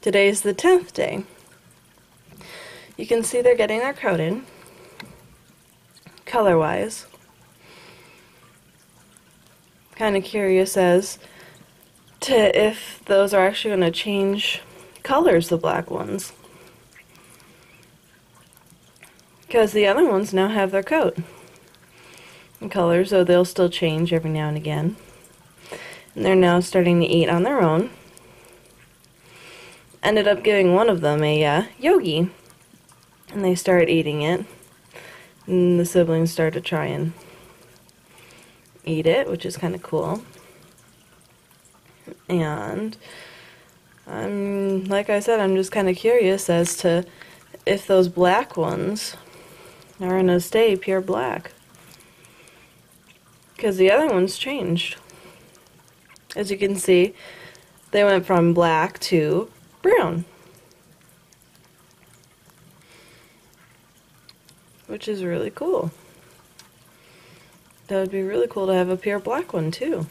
Today's the 10th day. You can see they're getting their coat in, color-wise. Kind of curious as to if those are actually going to change colors, the black ones. Because the other ones now have their coat in color, so they'll still change every now and again. And they're now starting to eat on their own. Ended up giving one of them a yogi, and they started eating it. And the siblings started to try and eat it, which is kind of cool. And like I said, I'm just kind of curious as to if those black ones are going to stay pure black. Because the other ones changed. As you can see, they went from black to brown. Which is really cool. That would be really cool to have a pure black one too.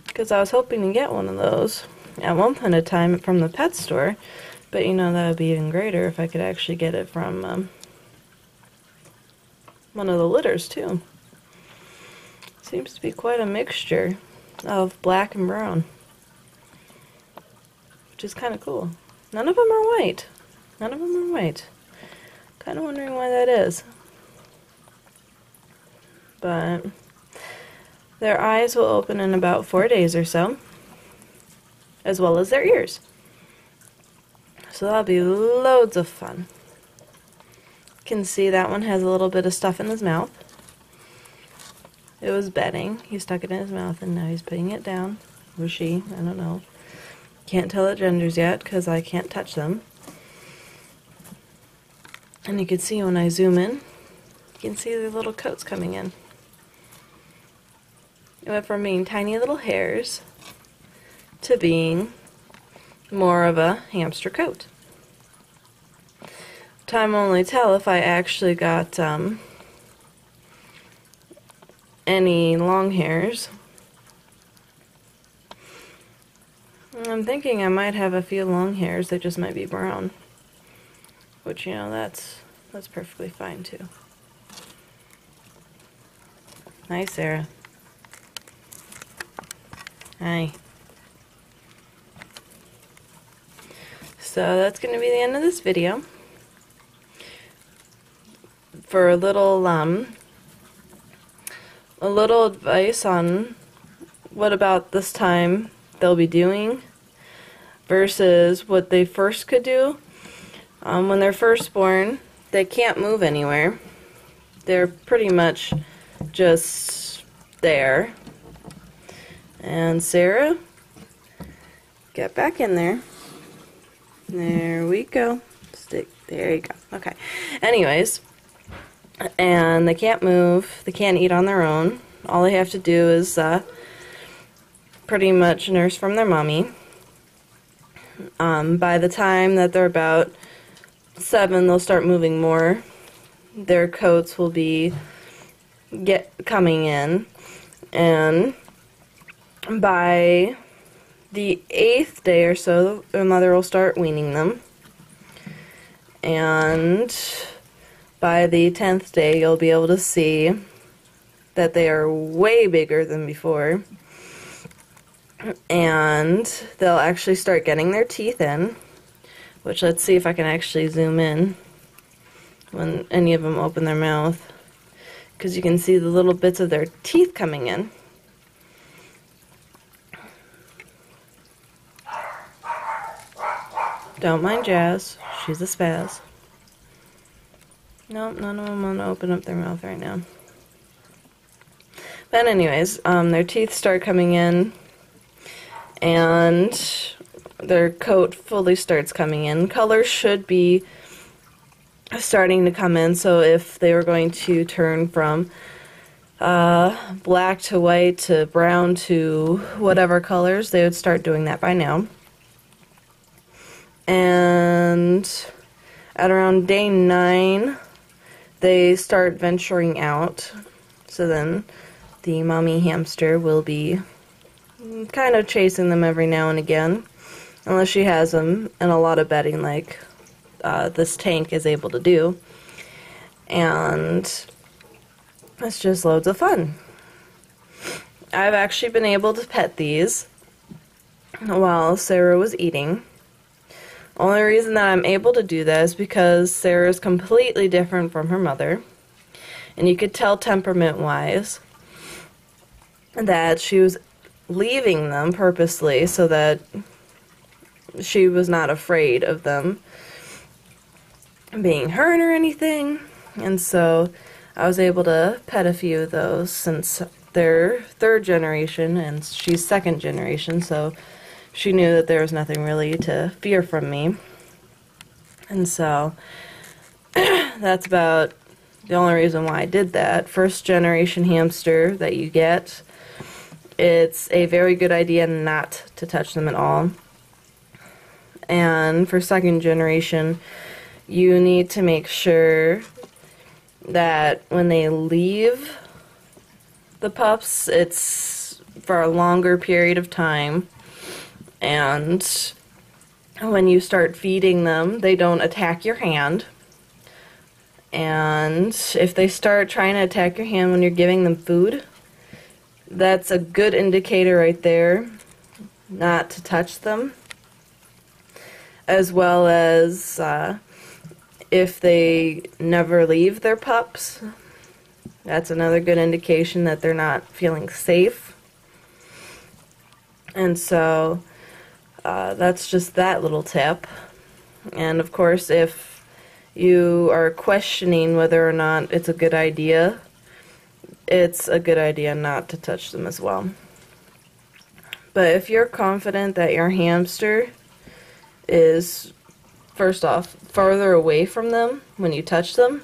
Because I was hoping to get one of those at one point in time from the pet store. But you know, that would be even greater if I could actually get it from one of the litters too. Seems to be quite a mixture of black and brown, which is kind of cool. None of them are white. None of them are white. Kind of wondering why that is. But their eyes will open in about 4 days or so, as well as their ears. So that'll be loads of fun. You can see that one has a little bit of stuff in his mouth. It was bedding. He stuck it in his mouth and now he's putting it down. Or she, I don't know. Can't tell the genders yet because I can't touch them. And you can see when I zoom in, you can see the little coats coming in. It went from being tiny little hairs to being more of a hamster coat. Time will only tell if I actually got any long hairs. I'm thinking I might have a few long hairs that just might be brown, which, you know, that's perfectly fine too. Hi, Sarah. Hi. So that's going to be the end of this video. For a little advice on what about this time they'll be doing versus what they first could do. When they're first born, they can't move anywhere. They're pretty much just there. And Sarah, get back in there. There we go. Stick. There you go. Okay. Anyways, and they can't move. They can't eat on their own. All they have to do is pretty much nurse from their mommy. By the time that they're about 7, they'll start moving more. Their coats will be coming in, and by the 8th day or so, their mother will start weaning them, and by the 10th day, you'll be able to see that they are way bigger than before, and they'll actually start getting their teeth in, which, let's see if I can actually zoom in when any of them open their mouth, because you can see the little bits of their teeth coming in. Don't mind Jazz, she's a spaz. Nope, none of them want to open up their mouth right now. But anyways, their teeth start coming in, and their coat fully starts coming in. Colors should be starting to come in, so if they were going to turn from black to white to brown to whatever colors, they would start doing that by now. And at around day 9, they start venturing out. So then the mommy hamster will be kind of chasing them every now and again. unless she has them in a lot of bedding like this tank is able to do. And it's just loads of fun. I've actually been able to pet these while Sarah was eating. Only reason that I'm able to do that is because Sarah is completely different from her mother. And you could tell temperament-wise that she was leaving them purposely so that she was not afraid of them being hurt or anything. And so I was able to pet a few of those since they're third generation and she's second generation, so she knew that there was nothing really to fear from me. And so that's about the only reason why I did that. First generation hamster that you get, it's a very good idea not to touch them at all. And for second generation, you need to make sure that when they leave the pups, it's for a longer period of time. And when you start feeding them, they don't attack your hand. And if they start trying to attack your hand when you're giving them food, that's a good indicator right there not to touch them. As well as if they never leave their pups, that's another good indication that they're not feeling safe. And so that's just that little tip. And of course, if you are questioning whether or not it's a good idea, it's a good idea not to touch them as well. But if you're confident that your hamster is, first off, farther away from them when you touch them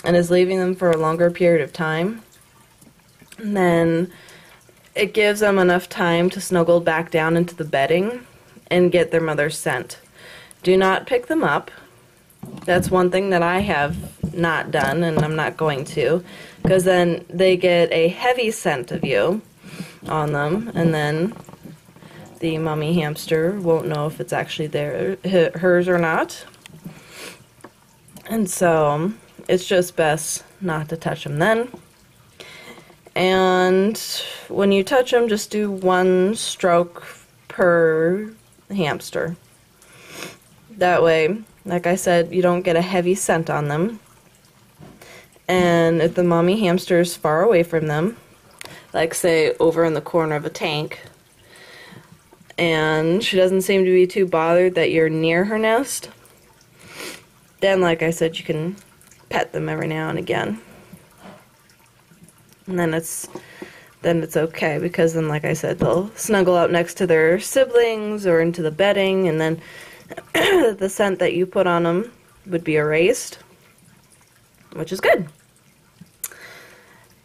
and is leaving them for a longer period of time, then it gives them enough time to snuggle back down into the bedding and get their mother's scent. Do not pick them up. That's one thing that I have not done, and I'm not going to, because then they get a heavy scent of you on them, and then the mommy hamster won't know if it's actually hers or not. And so it's just best not to touch them then. And when you touch them, just do 1 stroke per hamster. That way, like I said, you don't get a heavy scent on them. And if the mommy hamster is far away from them, like say over in the corner of a tank, and she doesn't seem to be too bothered that you're near her nest, then like I said, you can pet them every now and again. And then it's okay, because then like I said, they'll snuggle up next to their siblings or into the bedding, and then the scent that you put on them would be erased, which is good.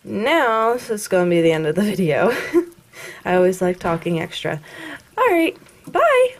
Now, this is going to be the end of the video. I always like talking extra. Alright, bye!